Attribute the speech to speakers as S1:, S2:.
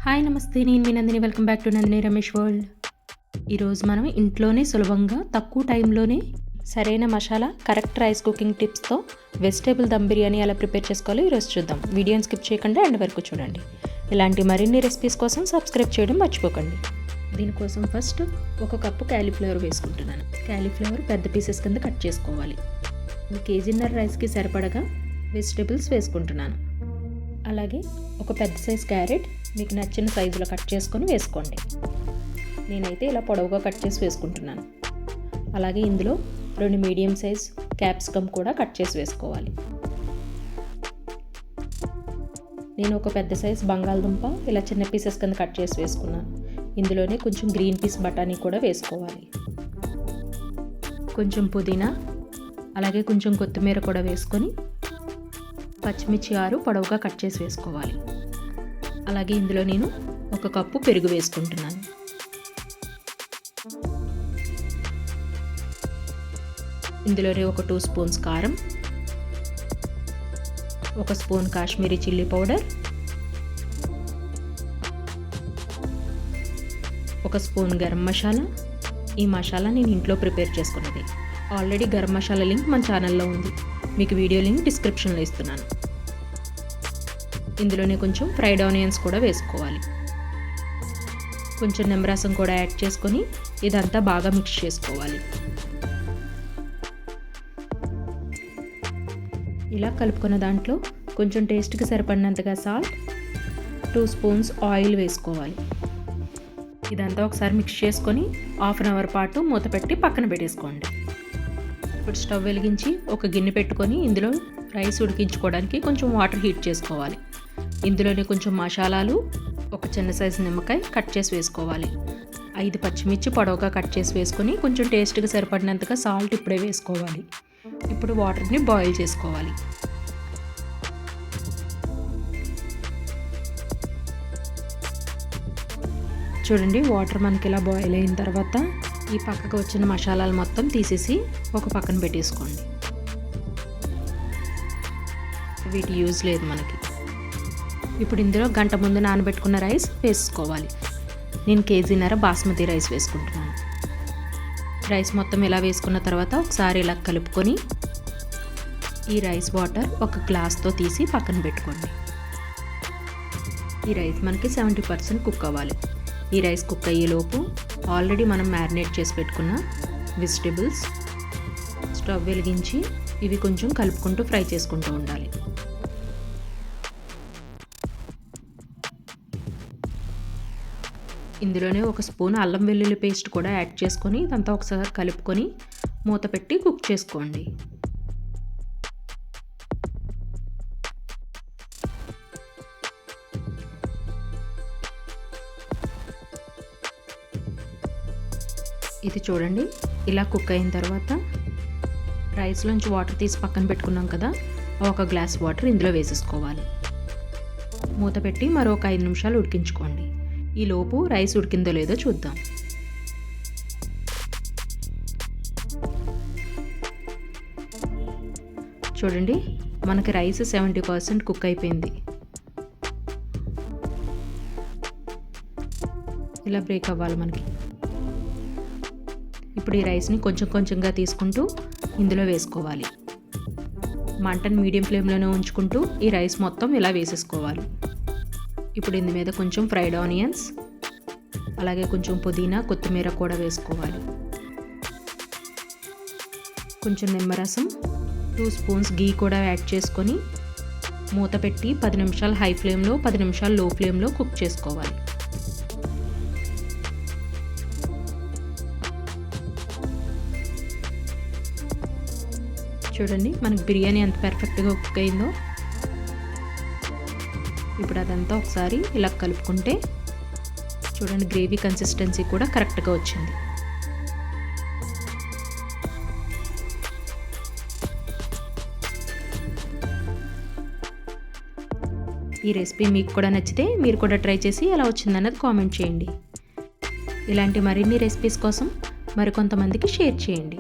S1: Hi నమస్తే, నేను మీ Nandini. Welcome back to Nandini Ramesh world. ఈరోజు మనం ఇంట్లోనే సులభంగా తక్కువ టైంలోనే సరైన మసాలా కరెక్ట్ రైస్ కుకింగ్ టిప్స్తో వెజిటేబుల్ దమ్ బిర్యానీ ఎలా ప్రిపేర్ చేసుకోవాలో ఈరోజు చూద్దాం. వీడియోని స్కిప్ చేయకుండా ఎండ్ వరకు చూడండి. ఇలాంటి మరిన్ని రెసిపీస్ కోసం సబ్స్క్రైబ్ చేయడం మర్చిపోకండి. దీనికోసం ఫస్ట్ 1 కప్పు క్యాలీఫ్లవర్ వేసుకుంటున్నాను. క్యాలీఫ్లవర్ పెద్ద పీసెస్ కింద కట్ చేసుకోవాలి. 1 కేజీన్నర రైస్కి సరిపడగా వెజిటేబుల్స్ వేసుకుంటున్నాను. అలాగే ఒక పెద్ద సైజ్ క్యారెట్ మీకు నచ్చిన సైజులో కట్ చేసుకొని వేసుకోండి. నేనైతే ఇలా పొడవుగా కట్ చేసి వేసుకుంటున్నాను. అలాగే ఇందులో 2 మీడియం సైజ్ క్యాప్సికమ్ కూడా కట్ చేసి వేసుకోవాలి. నేను ఒక పెద్ద సైజ్ బంగాళదుంప ఇలా చిన్న పీసెస్ కింద కట్ చేసి వేసుకున్నాను. ఇందులోనే కొంచెం గ్రీన్ పీస్ బఠానీ కూడా వేసుకోవాలి. కొంచెం పుదీనా అలాగే కొంచెం కొత్తిమీర కూడా వేసుకొని పచ్చిమిర్చి 6 పొడవుగా కట్ చేసి వేసుకోవాలి. అలాగే ఇందులో నేను 1 కప్పు పెరుగు వేసుకుంటున్నాను. ఇందులోనే 2 స్పూన్స్ కారం, 1 spoon Kashmiri chilli powder, 1 spoon garam masala. ఈ మసాలా నేను ఇంట్లో ప్రిపేర్ చేసుకున్నది. ఆల్రెడీ గరం మసాలా లింక్ మన ఛానల్లో ఉంది. మీకు వీడియో లింక్ డిస్క్రిప్షన్లో ఇస్తున్నాను. ఇందులోనే కొంచెం ఫ్రైడ్ ఆనియన్స్ కూడా వేసుకోవాలి. కొంచెం నిమ్మరసం కూడా యాడ్ చేసుకొని ఇదంతా బాగా మిక్స్ చేసుకోవాలి. ఇలా కలుపుకున్న దాంట్లో కొంచెం టేస్ట్కి సరిపడినంతగా సాల్ట్, 2 స్పూన్స్ ఆయిల్ వేసుకోవాలి. ఇదంతా ఒకసారి మిక్స్ చేసుకొని 1/2 అవర్ పాటు మూత పెట్టి పక్కన పెట్టేసుకోండి. ఇప్పుడు స్టవ్ వెలిగించి ఒక గిన్నె పెట్టుకొని ఇందులో రైస్ ఉడికించుకోవడానికి కొంచెం వాటర్ హీట్ చేసుకోవాలి. ఇందులోనే కొంచెం మసాలాలు, 1 చిన్న సైజు నిమ్మకాయ కట్ చేసి వేసుకోవాలి. 5 పచ్చిమిర్చి పొడవుగా కట్ చేసి వేసుకొని కొంచెం టేస్ట్కి సరిపడినంతగా సాల్ట్ ఇప్పుడే వేసుకోవాలి. ఇప్పుడు వాటర్ని బాయిల్ చేసుకోవాలి. చూడండి, వాటర్ మనకి ఇలా బాయిల్ అయిన తర్వాత ఈ పక్కకు వచ్చిన మసాలాలు మొత్తం తీసేసి ఒక పక్కన పెట్టేసుకోండి. వీటి యూజ్ లేదు మనకి. ఇప్పుడు ఇందులో గంట ముందు నానబెట్టుకున్న రైస్ వేసుకోవాలి. నేను కేజీన్నర బాస్మతి రైస్ వేసుకుంటున్నాను. రైస్ మొత్తం ఇలా వేసుకున్న తర్వాత ఒకసారి ఇలా కలుపుకొని ఈ రైస్ వాటర్ 1 గ్లాస్తో తీసి పక్కన పెట్టుకోండి. ఈ రైస్ మనకి 70% కుక్ అవ్వాలి. ఈ రైస్ కుక్ అయ్యేలోపు ఆల్రెడీ మనం మ్యారినేట్ చేసి పెట్టుకున్న వెజిటేబుల్స్ స్టవ్ వెలిగించి ఇవి కొంచెం కలుపుకుంటూ ఫ్రై చేసుకుంటూ ఉండాలి. ఇందులోనే 1 స్పూన్ అల్లం వెల్లుల్లి పేస్ట్ కూడా యాడ్ చేసుకొని ఇదంతా ఒకసారి కలుపుకొని మూత పెట్టి కుక్ చేసుకోండి. ఇది చూడండి, ఇలా కుక్ అయిన తర్వాత రైస్లోంచి వాటర్ తీసి పక్కన పెట్టుకున్నాం కదా, 1 గ్లాస్ వాటర్ ఇందులో వేసేసుకోవాలి. మూత పెట్టి మరో 5 నిమిషాలు ఉడికించుకోండి. ఈ లోపు రైస్ ఉడికిందో లేదో చూద్దాం. చూడండి, మనకి రైస్ 70% కుక్ అయిపోయింది. ఇలా బ్రేక్ అవ్వాలి మనకి. ఇప్పుడు ఈ రైస్ని కొంచెం కొంచెంగా తీసుకుంటూ ఇందులో వేసుకోవాలి. మంటను మీడియం ఫ్లేమ్లోనే ఉంచుకుంటూ ఈ రైస్ మొత్తం ఇలా వేసేసుకోవాలి. ఇప్పుడు ఇందు మీద కొంచెం ఫ్రైడ్ ఆనియన్స్ అలాగే కొంచెం పుదీనా కొత్తిమీర కూడా వేసుకోవాలి. కొంచెం నిమ్మరసం, 2 స్పూన్స్ గీ కూడా యాడ్ చేసుకొని మూత పెట్టి 10 నిమిషాలు హై ఫ్లేమ్లో 10 నిమిషాలు లో ఫ్లేమ్లో కుక్ చేసుకోవాలి. చూడండి, మనకి బిర్యానీ ఎంత పర్ఫెక్ట్గా కుక్ అయిందో. ఇప్పుడు అదంతా ఒకసారి ఇలా కలుపుకుంటే చూడండి, గ్రేవీ కన్సిస్టెన్సీ కూడా కరెక్ట్గా వచ్చింది. ఈ రెసిపీ మీకు కూడా నచ్చితే మీరు కూడా ట్రై చేసి ఎలా వచ్చిందన్నది కామెంట్ చేయండి. ఇలాంటి మరిన్ని రెసిపీస్ కోసం మరికొంతమందికి షేర్ చేయండి.